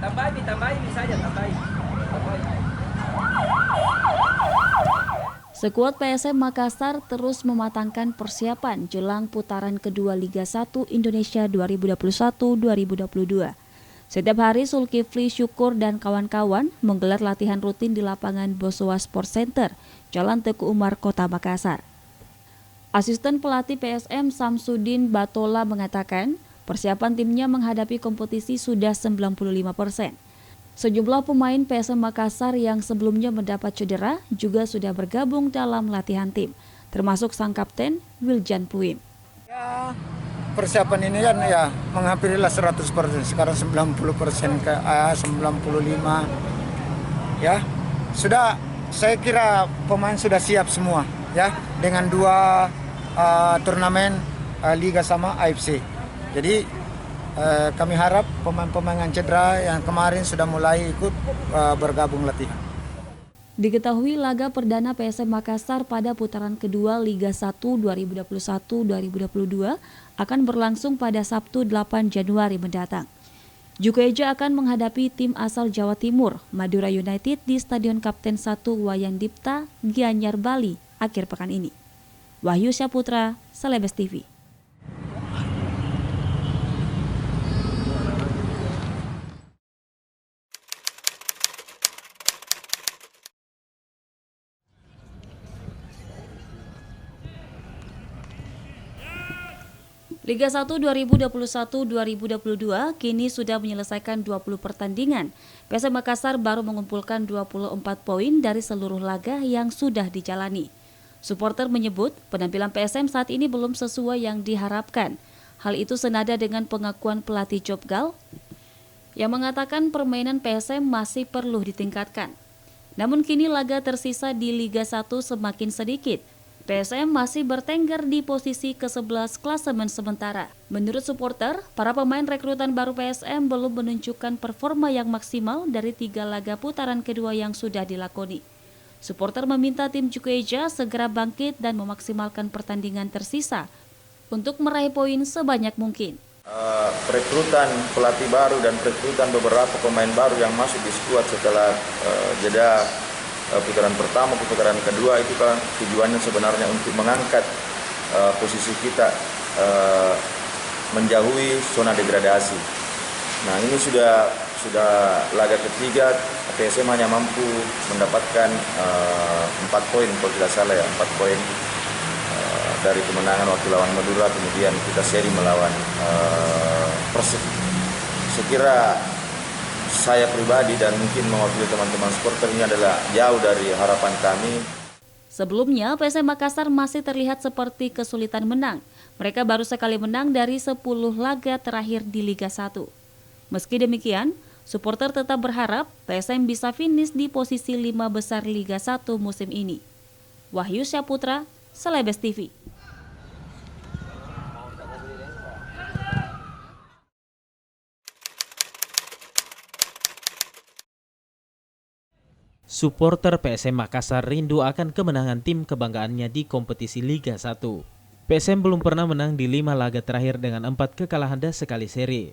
Tambahin saja, tambahin. Skuad PSM Makassar terus mematangkan persiapan jelang putaran kedua Liga 1 Indonesia 2021-2022. Setiap hari Zulkifli Syukur dan kawan-kawan menggelar latihan rutin di lapangan Bosowa Sport Center, Jalan Teguh Umar, Kota Makassar. Asisten pelatih PSM Samsudin Batola mengatakan, persiapan timnya menghadapi kompetisi sudah 95%. Sejumlah pemain PSM Makassar yang sebelumnya mendapat cedera juga sudah bergabung dalam latihan tim, termasuk sang kapten Wiljan Puim. Ya, persiapan ini kan ya menghampirilah 100%, sekarang 90% ke 95. Ya, sudah, saya kira pemain sudah siap semua ya dengan dua turnamen Liga sama AFC. Jadi kami harap pemain-pemain yang cedera yang kemarin sudah mulai ikut bergabung latihan. Diketahui laga perdana PSM Makassar pada putaran kedua Liga 1 2021-2022 akan berlangsung pada Sabtu 8 Januari mendatang. Jukeja akan menghadapi tim asal Jawa Timur, Madura United di Stadion Kapten 1 Wayan Dipta, Gianyar, Bali, akhir pekan ini. Wahyu Syaputra, Celebes TV. Liga 1 2021-2022 kini sudah menyelesaikan 20 pertandingan. PSM Makassar baru mengumpulkan 24 poin dari seluruh laga yang sudah dijalani. Supporter menyebut penampilan PSM saat ini belum sesuai yang diharapkan. Hal itu senada dengan pengakuan pelatih Jobgal yang mengatakan permainan PSM masih perlu ditingkatkan. Namun kini laga tersisa di Liga 1 semakin sedikit. PSM masih bertengger di posisi ke-11 klasemen sementara. Menurut supporter, para pemain rekrutan baru PSM belum menunjukkan performa yang maksimal dari 3 laga putaran kedua yang sudah dilakoni. Supporter meminta tim Jukeja segera bangkit dan memaksimalkan pertandingan tersisa untuk meraih poin sebanyak mungkin. Perekrutan pelatih baru dan perekrutan beberapa pemain baru yang masuk di skuad setelah jeda putaran pertama ke putaran kedua itu kan tujuannya sebenarnya untuk mengangkat posisi kita menjauhi zona degradasi. Nah ini sudah laga ketiga PSM hanya mampu mendapatkan 4 poin kalau tidak salah ya, 4 poin dari kemenangan waktu lawan Madura, kemudian kita seri melawan Persib. Sekira saya pribadi dan mungkin mewakili teman-teman supporter ini adalah jauh dari harapan kami. Sebelumnya, PSM Makassar masih terlihat seperti kesulitan menang. Mereka baru sekali menang dari 10 laga terakhir di Liga 1. Meski demikian, supporter tetap berharap PSM bisa finish di posisi 5 besar Liga 1 musim ini. Wahyu Syaputra, Celebes TV. Supporter PSM Makassar rindu akan kemenangan tim kebanggaannya di kompetisi Liga 1. PSM belum pernah menang di 5 laga terakhir dengan 4 kekalahan dan sekali seri.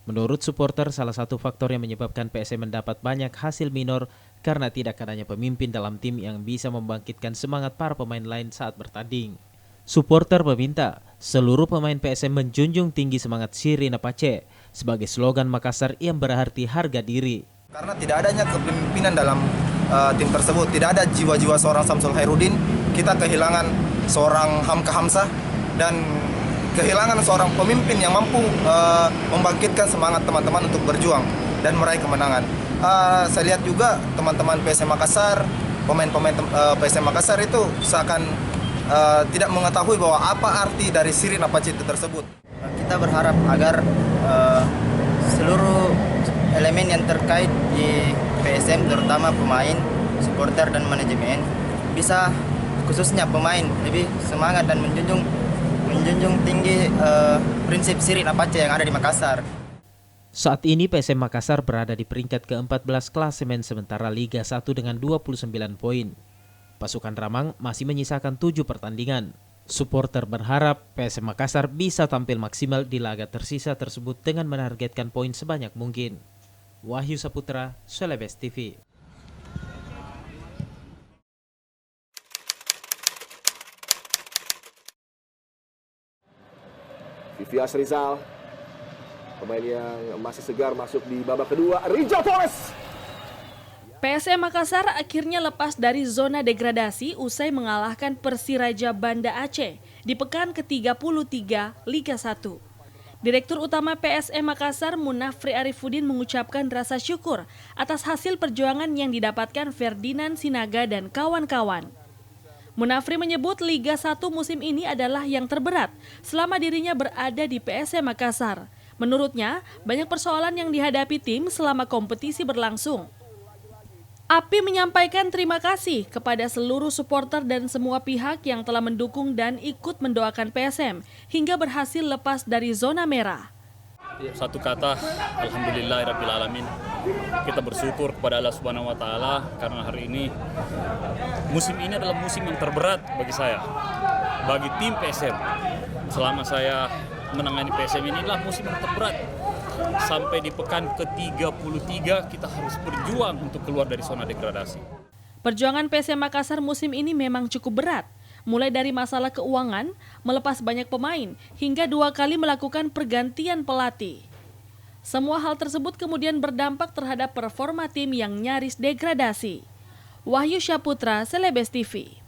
Menurut supporter, salah satu faktor yang menyebabkan PSM mendapat banyak hasil minor karena tidak adanya pemimpin dalam tim yang bisa membangkitkan semangat para pemain lain saat bertanding. Supporter meminta seluruh pemain PSM menjunjung tinggi semangat Sirine Apache sebagai slogan Makassar yang berarti harga diri. Karena tidak adanya kepemimpinan dalam tim tersebut, tidak ada jiwa-jiwa seorang Samsul Khairuddin, kita kehilangan seorang Hamka Hamzah dan kehilangan seorang pemimpin yang mampu membangkitkan semangat teman-teman untuk berjuang dan meraih kemenangan. Saya lihat juga teman-teman PSM Makassar, pemain-pemain PSM Makassar itu seakan tidak mengetahui bahwa apa arti dari Sirine Apache tersebut. Kita berharap agar seluruh elemen yang terkait di PSM, terutama pemain, supporter dan manajemen, bisa khususnya pemain lebih semangat dan menjunjung tinggi prinsip Sirine Apache yang ada di Makassar. Saat ini PSM Makassar berada di peringkat ke-14 klasemen sementara Liga 1 dengan 29 poin. Pasukan Ramang masih menyisakan 7 pertandingan. Supporter berharap PSM Makassar bisa tampil maksimal di laga tersisa tersebut dengan menargetkan poin sebanyak mungkin. Wahyu Saputra, Celebes TV. Vivi Asrizal, pemain yang masih segar masuk di babak kedua. Rijal Torres. PSM Makassar akhirnya lepas dari zona degradasi usai mengalahkan Persiraja Banda Aceh di pekan ke-33 Liga 1. Direktur Utama PSM Makassar Munafri Arifuddin mengucapkan rasa syukur atas hasil perjuangan yang didapatkan Ferdinand Sinaga dan kawan-kawan. Munafri menyebut Liga 1 musim ini adalah yang terberat selama dirinya berada di PSM Makassar. Menurutnya, banyak persoalan yang dihadapi tim selama kompetisi berlangsung. Api menyampaikan terima kasih kepada seluruh supporter dan semua pihak yang telah mendukung dan ikut mendoakan PSM hingga berhasil lepas dari zona merah. Satu kata, alhamdulillahirrabbilalamin. Kita bersyukur kepada Allah Subhanahu wa taala karena hari ini musim ini adalah musim yang terberat bagi saya. Bagi tim PSM. Selama saya menangani PSM ini adalah musim yang terberat. Sampai di pekan ke-33 kita harus berjuang untuk keluar dari zona degradasi. Perjuangan PSM Makassar musim ini memang cukup berat. Mulai dari masalah keuangan, melepas banyak pemain, hingga 2 kali melakukan pergantian pelatih. Semua hal tersebut kemudian berdampak terhadap performa tim yang nyaris degradasi. Wahyu Saputra, Celebes TV.